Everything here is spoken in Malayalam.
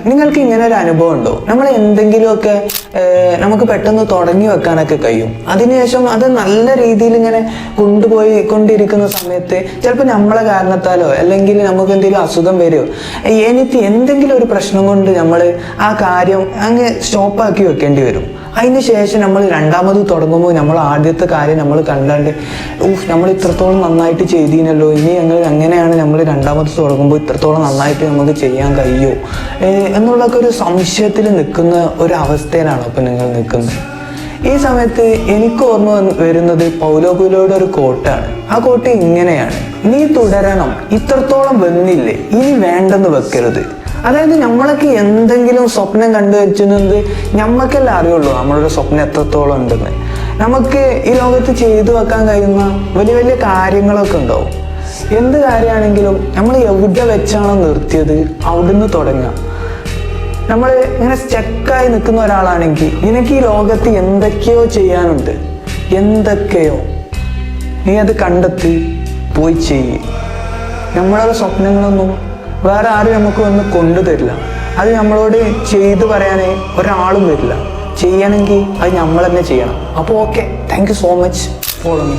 നിങ്ങൾക്ക് ഇങ്ങനെ ഒരു അനുഭവം ഉണ്ടോ? നമ്മൾ എന്തെങ്കിലുമൊക്കെ നമുക്ക് പെട്ടെന്ന് തുടങ്ങി വെക്കാനൊക്കെ കഴിയും, അതിനുശേഷം അത് നല്ല രീതിയിൽ ഇങ്ങനെ കൊണ്ടിരിക്കുന്ന സമയത്ത് ചിലപ്പോൾ നമ്മളെ കാരണത്താലോ അല്ലെങ്കിൽ നമുക്ക് എന്തെങ്കിലും അസുഖം വരുമോ, എന്തെങ്കിലും ഒരു പ്രശ്നം കൊണ്ട് നമ്മൾ ആ കാര്യം അങ്ങ് സ്റ്റോപ്പാക്കി വെക്കേണ്ടി വരും. അതിന് ശേഷം നമ്മൾ രണ്ടാമത് തുടങ്ങുമ്പോൾ നമ്മൾ ആദ്യത്തെ കാര്യം നമ്മൾ കണ്ടാണ്ട് നമ്മൾ ഇത്രത്തോളം നന്നായിട്ട് ചെയ്തീനല്ലോ, ഇനി അങ്ങനെയാണ് നമ്മൾ രണ്ടാമത് തുടങ്ങുമ്പോൾ ഇത്രത്തോളം നന്നായിട്ട് നമുക്ക് ചെയ്യാൻ കഴിയുമോ എന്നുള്ളതൊക്കെ ഒരു സംശയത്തിൽ നിൽക്കുന്ന ഒരു അവസ്ഥയിലാണ് ഇപ്പം നിങ്ങൾ നിൽക്കുന്നത്. ഈ സമയത്ത് എനിക്ക് ഓർമ്മ വരുന്നത് പൗലോ കൊയ്ലോയുടെ ഒരു കോട്ടാണ്. ആ കോട്ട് ഇങ്ങനെയാണ്: നീ തുടരണം, ഇത്രത്തോളം വന്നില്ലേ, ഇനി വേണ്ടെന്ന് വെക്കരുത്. അതായത് നമ്മളൊക്കെ എന്തെങ്കിലും സ്വപ്നം കണ്ടു വെച്ചിരുന്നത് നമ്മൾക്കെല്ലാം അറിയുള്ളൂ നമ്മളുടെ സ്വപ്നം എത്രത്തോളം ഉണ്ടെന്ന്. നമുക്ക് ഈ ലോകത്ത് ചെയ്തു വെക്കാൻ കഴിയുന്ന വലിയ വലിയ കാര്യങ്ങളൊക്കെ ഉണ്ടാവും. എന്ത് കാര്യമാണെങ്കിലും നമ്മൾ എവിടെ വെച്ചാണോ നിർത്തിയത് അവിടുന്ന് തുടങ്ങാം. നമ്മൾ ഇങ്ങനെ സ്റ്റക്കായി നിൽക്കുന്ന ഒരാളാണെങ്കിൽ നിനക്ക് ഈ ലോകത്ത് എന്തൊക്കെയോ ചെയ്യാനുണ്ട്, എന്തൊക്കെയോ നീ അത് കണ്ടെത്തി പോയി ചെയ്യ്. നമ്മളുടെ സ്വപ്നങ്ങളൊന്നും വേറെ ആരും നമുക്ക് വന്ന് കൊണ്ടുതരില്ല. അത് നമ്മളോട് ചെയ്തു പറയാനേ ഒരാളും വരില്ല. ചെയ്യണമെങ്കിൽ അത് നമ്മൾ തന്നെ ചെയ്യണം. അപ്പോൾ okay, thank you so much follow me.